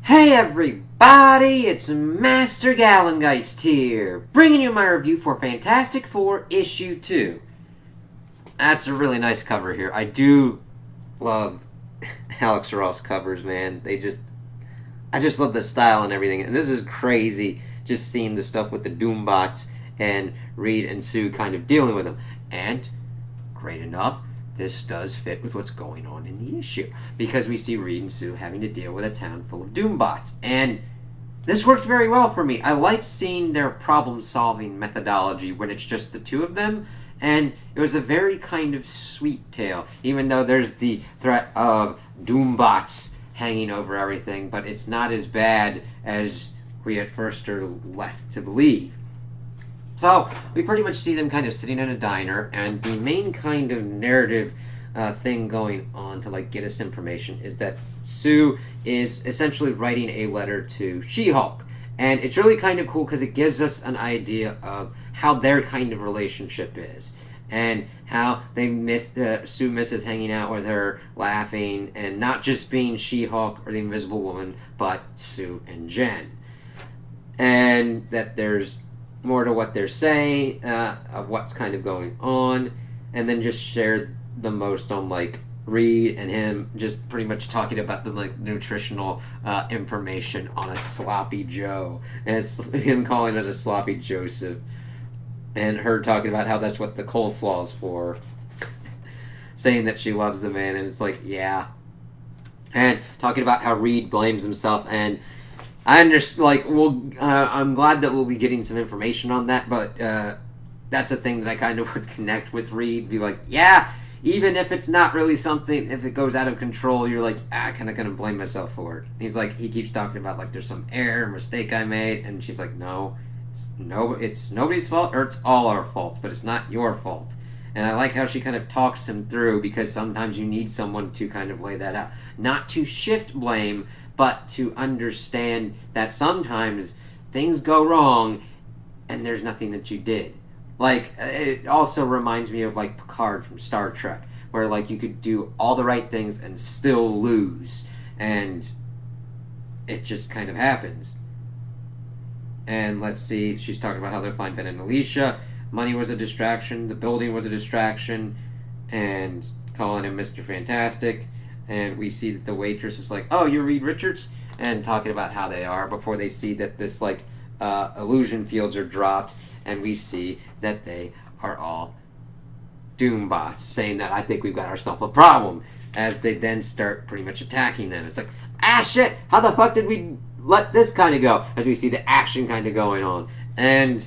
Hey everybody, it's Master Gallengeist here, bringing you my review for Fantastic Four Issue 2. That's a really nice cover here. I do love Alex Ross covers, man. I just love the style and everything. And this is crazy, just seeing the stuff with the Doombots and Reed and Sue kind of dealing with them. And, great enough, this does fit with what's going on in the issue, because we see Reed and Sue having to deal with a town full of Doombots, and this worked very well for me. I like seeing their problem-solving methodology when it's just the two of them, and it was a very kind of sweet tale, even though there's the threat of Doombots hanging over everything, but it's not as bad as we at first are left to believe. So, we pretty much see them kind of sitting in a diner, and the main kind of narrative thing going on to get us information is that Sue is essentially writing a letter to She-Hulk. And it's really kind of cool because it gives us an idea of how their kind of relationship is. And how Sue misses hanging out with her, laughing, and not just being She-Hulk or the Invisible Woman, but Sue and Jen. And that there's more to what they're saying, of what's kind of going on, and then just shared the most on Reed and him just pretty much talking about the nutritional information on a sloppy Joe, and it's him calling it a sloppy Joseph, and her talking about how that's what the coleslaw's for, saying that she loves the man, and it's yeah, and talking about how Reed blames himself, and I understand, I'm glad that we'll be getting some information on that, but that's a thing that I kind of would connect with Reed, be yeah, even if it's not really something, if it goes out of control, you're kind of going to blame myself for it. He's he keeps talking about, there's some error, mistake I made, and she's no, it's nobody's fault, or it's all our faults, but it's not your fault. And I like how she kind of talks him through, because sometimes you need someone to kind of lay that out. Not to shift blame, but to understand that sometimes things go wrong and there's nothing that you did. It also reminds me of Picard from Star Trek, where you could do all the right things and still lose, and it just kind of happens. And let's see, she's talking about how they'll find Ben and Alicia. Money was a distraction, the building was a distraction, and calling him Mr. Fantastic. And we see that the waitress is oh, you're Reed Richards? And talking about how they are before they see that this, illusion fields are dropped, and we see that they are all Doombots, saying that I think we've got ourselves a problem, as they then start pretty much attacking them. It's shit, how the fuck did we let this kind of go? As we see the action kind of going on. And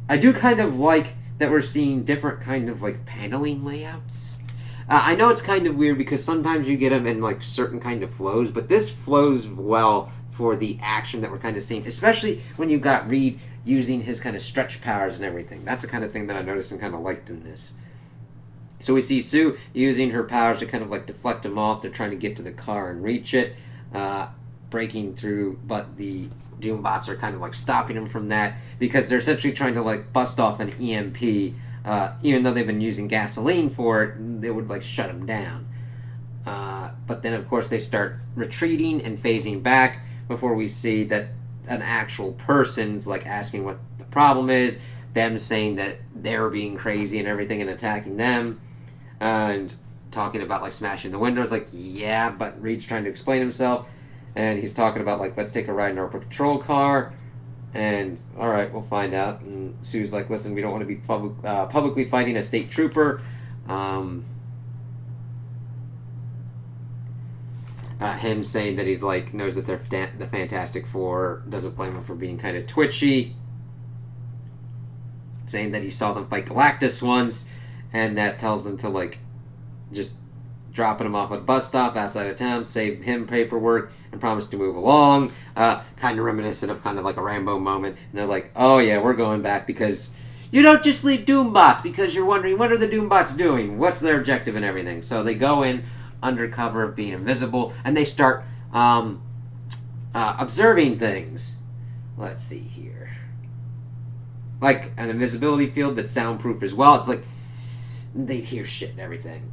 I do kind of like that we're seeing different kind of, paneling layouts. I know it's kind of weird because sometimes you get them in certain kind of flows, but this flows well for the action that we're kind of seeing, especially when you got Reed using his kind of stretch powers and everything. That's the kind of thing that I noticed and kind of liked in this. So we see Sue using her powers to kind of deflect him off. They're trying to get to the car and reach it, breaking through, but the Doombots are kind of stopping him from that, because they're essentially trying to bust off an EMP. Even though they've been using gasoline for it, they would shut them down. But then, of course, they start retreating and phasing back before we see that an actual person's asking what the problem is, them saying that they're being crazy and everything and attacking them, and talking about smashing the windows. Yeah, but Reed's trying to explain himself, and he's talking about let's take a ride in our patrol car. And, alright, we'll find out. And Sue's listen, we don't want to be publicly fighting a state trooper. Him saying that he's knows that they're the Fantastic Four, doesn't blame him for being kind of twitchy. Saying that he saw them fight Galactus once, and that tells them to just dropping him off at a bus stop outside of town, save him paperwork, and promise to move along. Kind of reminiscent of kind of a Rambo moment. And they're oh yeah, we're going back because you don't just leave Doombots, because you're wondering, what are the Doombots doing? What's their objective and everything? So they go in under cover of being invisible, and they start observing things. Let's see here. An invisibility field that's soundproof as well. It's they hear shit and everything.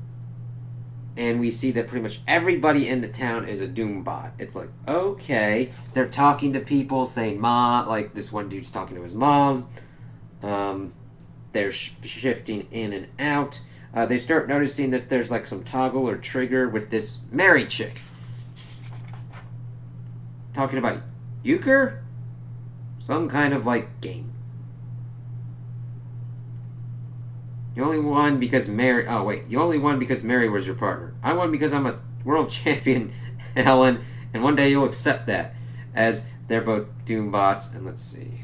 and we see that pretty much everybody in the town is a Doombot. It's like, okay, they're talking to people, saying "ma," like this one dude's talking to his mom. They're shifting in and out. They start noticing that there's like some toggle or trigger with this Mary chick. Talking about euchre? Some kind of like game. You only won because Mary. Oh, wait. You only won because Mary was your partner. I won because I'm a world champion, Helen, and one day you'll accept that. As they're both Doombots, and let's see.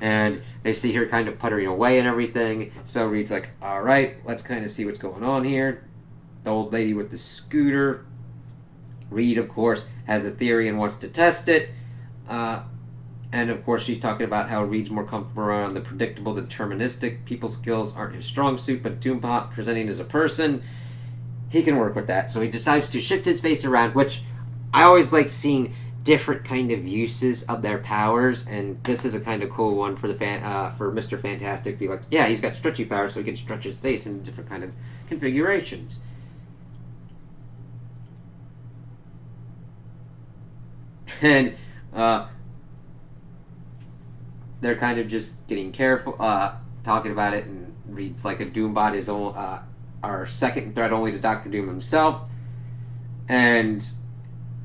And they see her kind of puttering away and everything. So Reed's like, alright, let's kind of see what's going on here. The old lady with the scooter. Reed, of course, has a theory and wants to test it. And of course, she's talking about how Reed's more comfortable around the predictable, deterministic. People's skills aren't his strong suit, but Doombot presenting as a person, he can work with that. So he decides to shift his face around, which I always like seeing different kind of uses of their powers, and this is a kind of cool one for the for Mr. Fantastic. Be like, yeah, he's got stretchy powers, so he can stretch his face in different kind of configurations. And they're kind of just getting careful, talking about it, and Reed's like a Doombot is our second threat only to Doctor Doom himself. And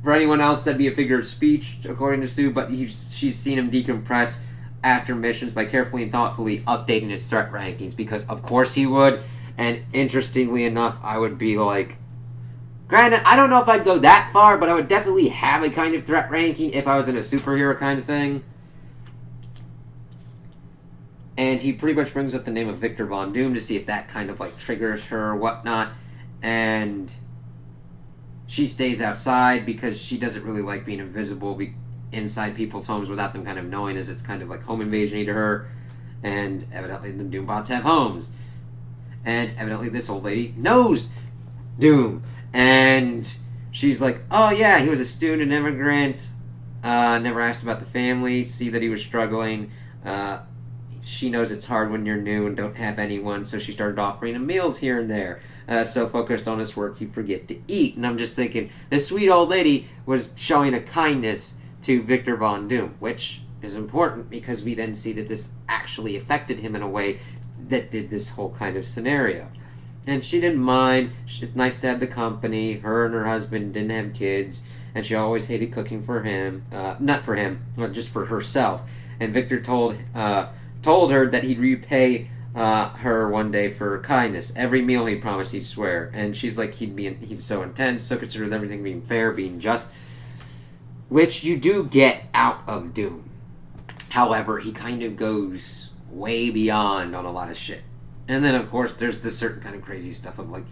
for anyone else, that'd be a figure of speech, according to Sue, but she's seen him decompress after missions by carefully and thoughtfully updating his threat rankings, because of course he would, and interestingly enough, I would be like, granted, I don't know if I'd go that far, but I would definitely have a kind of threat ranking if I was in a superhero kind of thing. And he pretty much brings up the name of Victor Von Doom to see if that kind of like triggers her or whatnot. And she stays outside because she doesn't really like being invisible inside people's homes without them kind of knowing, as it's kind of like home invasion-y to her. And evidently the Doombots have homes. And evidently this old lady knows Doom. And she's like, oh yeah, he was a student immigrant. Never asked about the family. See that he was struggling. She knows it's hard when you're new and don't have anyone, so she started offering him meals here and there. So focused on his work, he'd forget to eat. And I'm just thinking, this sweet old lady was showing a kindness to Victor Von Doom, which is important because we then see that this actually affected him in a way that did this whole kind of scenario. And she didn't mind. It's nice to have the company. Her and her husband didn't have kids, and she always hated cooking for him. Not for him, but just for herself. And Victor told her that he'd repay her one day for her kindness. Every meal he promised, he'd swear. And she's like, he's so intense, so considered everything being fair, being just, which you do get out of Doom. However, he kind of goes way beyond on a lot of shit. And then, of course, there's this certain kind of crazy stuff of, like,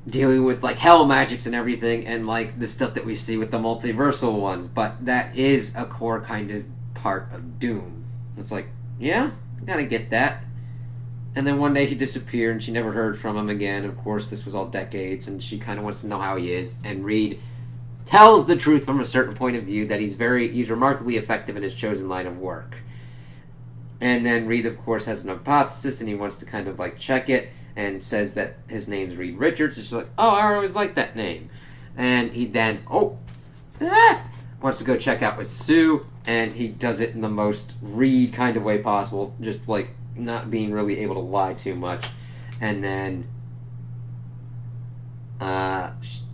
dealing with, like, hell magics and everything, and, like, the stuff that we see with the multiversal ones. But that is a core kind of part of Doom. It's like, yeah, I gotta get that. And then one day he disappeared, and she never heard from him again. Of course, this was all decades, and she kind of wants to know how he is. And Reed tells the truth from a certain point of view, that he's remarkably effective in his chosen line of work. And then Reed, of course, has an hypothesis, and he wants to kind of, like, check it, and says that his name's Reed Richards. And she's like, oh, I always liked that name. And he then, wants to go check out with Sue, and he does it in the most Reed kind of way possible, just, like, not being really able to lie too much. And then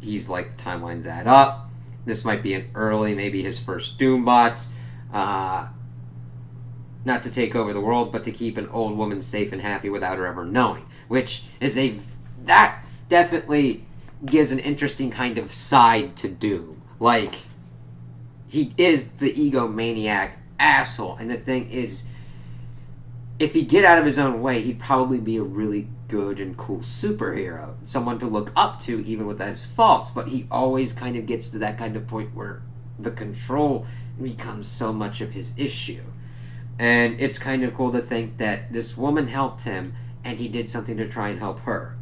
he's like, the timelines add up. This might be maybe his first Doombots. Not to take over the world, but to keep an old woman safe and happy without her ever knowing. Which is that definitely gives an interesting kind of side to Doom. Like, he is the egomaniac asshole. And the thing is, if he'd get out of his own way, he'd probably be a really good and cool superhero. Someone to look up to, even with his faults. But he always kind of gets to that kind of point where the control becomes so much of his issue. And it's kind of cool to think that this woman helped him, and he did something to try and help her.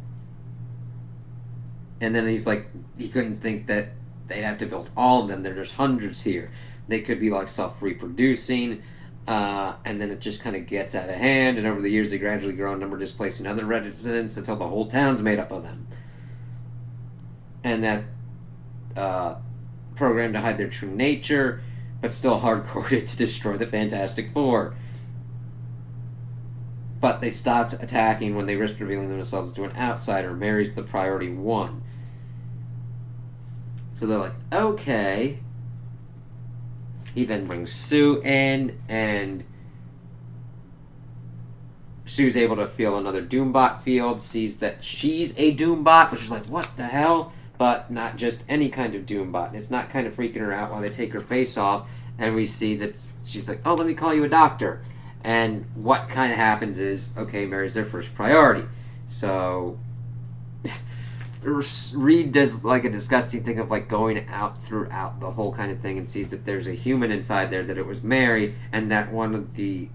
And then he's like, he couldn't think that they'd have to build all of them. There's hundreds here. They could be like self-reproducing. And then it just kind of gets out of hand, and over the years they gradually grow in number, displacing other residents until the whole town's made up of them. And that programmed to hide their true nature, but still hard-coded to destroy the Fantastic Four. But they stopped attacking when they risked revealing themselves to an outsider. Mary's the priority one. So they're like, okay. He then brings Sue in, and Sue's able to feel another Doombot field, sees that she's a Doombot, which is like, what the hell? But not just any kind of Doombot. And it's not kind of freaking her out while they take her face off, and we see that she's like, oh, let me call you a doctor. And what kind of happens is, okay, Mary's their first priority. So Reed does like a disgusting thing of like going out throughout the whole kind of thing and sees that there's a human inside there, that it was Mary, and that one of the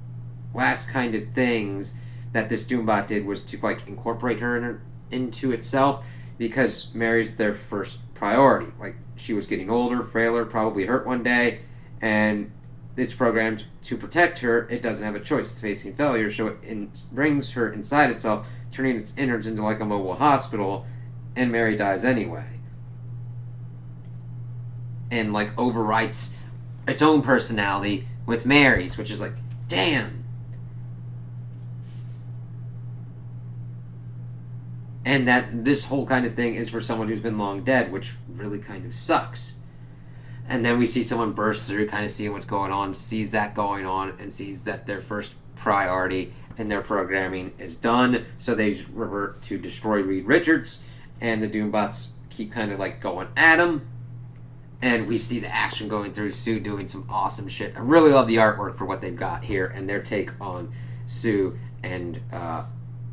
last kind of things that this Doombot did was to like incorporate her into itself, because Mary's their first priority. Like, she was getting older, frailer, probably hurt one day, and it's programmed to protect her. It doesn't have a choice. It's facing failure, so it brings her inside itself, turning its innards into like a mobile hospital, and Mary dies anyway. And like overwrites its own personality with Mary's, which is like, damn. And that this whole kind of thing is for someone who's been long dead, which really kind of sucks. And then we see someone burst through, kind of seeing what's going on, sees that going on, and sees that their first priority in their programming is done. So they revert to destroy Reed Richards, and the Doombots keep kind of like going at him. And we see the action going through, Sue doing some awesome shit. I really love the artwork for what they've got here and their take on Sue and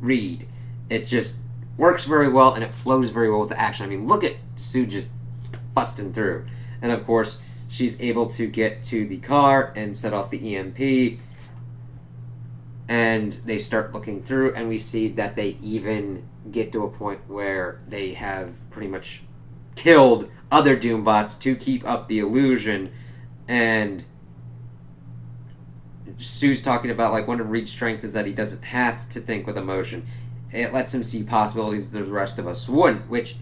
Reed. It just works very well, and it flows very well with the action. I mean, look at Sue just busting through. And of course, she's able to get to the car and set off the EMP. And they start looking through, and we see that they even get to a point where they have pretty much killed other Doombots to keep up the illusion. And Sue's talking about, like, one of Reed's strengths is that he doesn't have to think with emotion. It lets him see possibilities that the rest of us wouldn't, which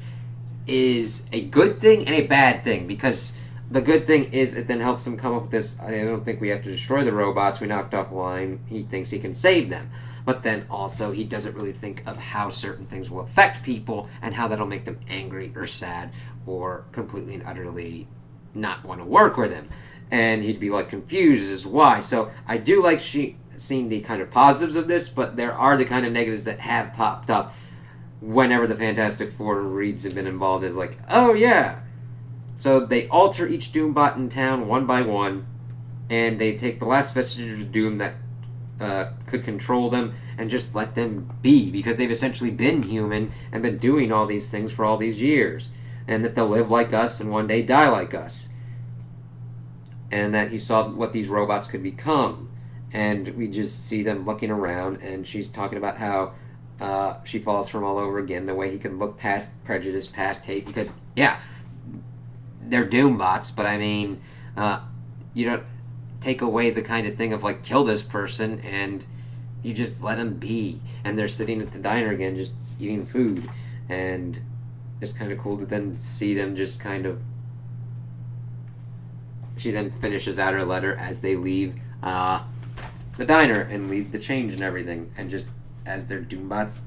is a good thing and a bad thing, because the good thing is it then helps him come up with this, I don't think we have to destroy the robots, we knocked off line, he thinks he can save them. But then also he doesn't really think of how certain things will affect people and how that'll make them angry or sad or completely and utterly not want to work with him. And he'd be like confused as why. So I do like seeing the kind of positives of this, but there are the kind of negatives that have popped up whenever the Fantastic Four and Reeds have been involved. Is like, oh yeah. So they alter each Doombot in town one by one, and they take the last vestige of Doom that could control them and just let them be, because they've essentially been human and been doing all these things for all these years, and that they'll live like us and one day die like us. And that he saw what these robots could become. And we just see them looking around, and she's talking about how she falls from all over again, the way he can look past prejudice, past hate, because, yeah, they're Doombots, but I mean, you don't take away the kind of thing of, like, kill this person, and you just let them be. And they're sitting at the diner again, just eating food, and it's kind of cool to then see them just kind of... She then finishes out her letter as they leave the diner and leave the change and everything, and just as their Doombots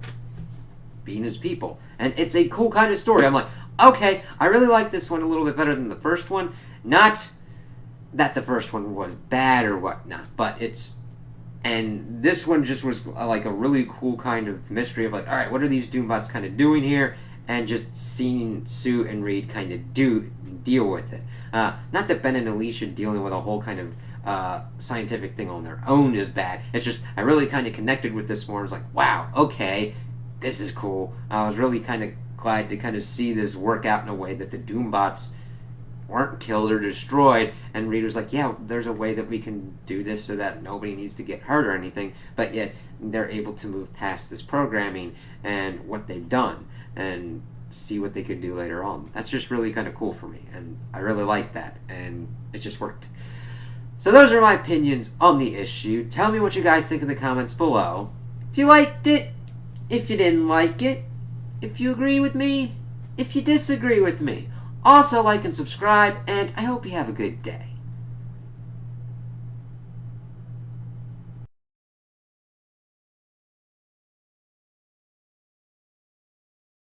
being as people. And it's a cool kind of story. I'm like, okay, I really like this one a little bit better than the first one. Not that the first one was bad or whatnot, but it's... And this one just was like a really cool kind of mystery of like, alright, what are these Doombots kind of doing here? And just seeing Sue and Reed kind of deal with it. Not that Ben and Alicia dealing with a whole kind of scientific thing on their own is bad. It's just, I really kind of connected with this more. I was like, wow, okay, this is cool. I was really kind of glad to kind of see this work out in a way that the Doombots weren't killed or destroyed, and Reed was like, yeah, there's a way that we can do this so that nobody needs to get hurt or anything, but yet they're able to move past this programming and what they've done and see what they could do later on. That's just really kind of cool for me, and I really like that, and it just worked. So those are my opinions on the issue. Tell me what you guys think in the comments below. If you liked it, if you didn't like it, if you agree with me, if you disagree with me. Also like and subscribe, and I hope you have a good day.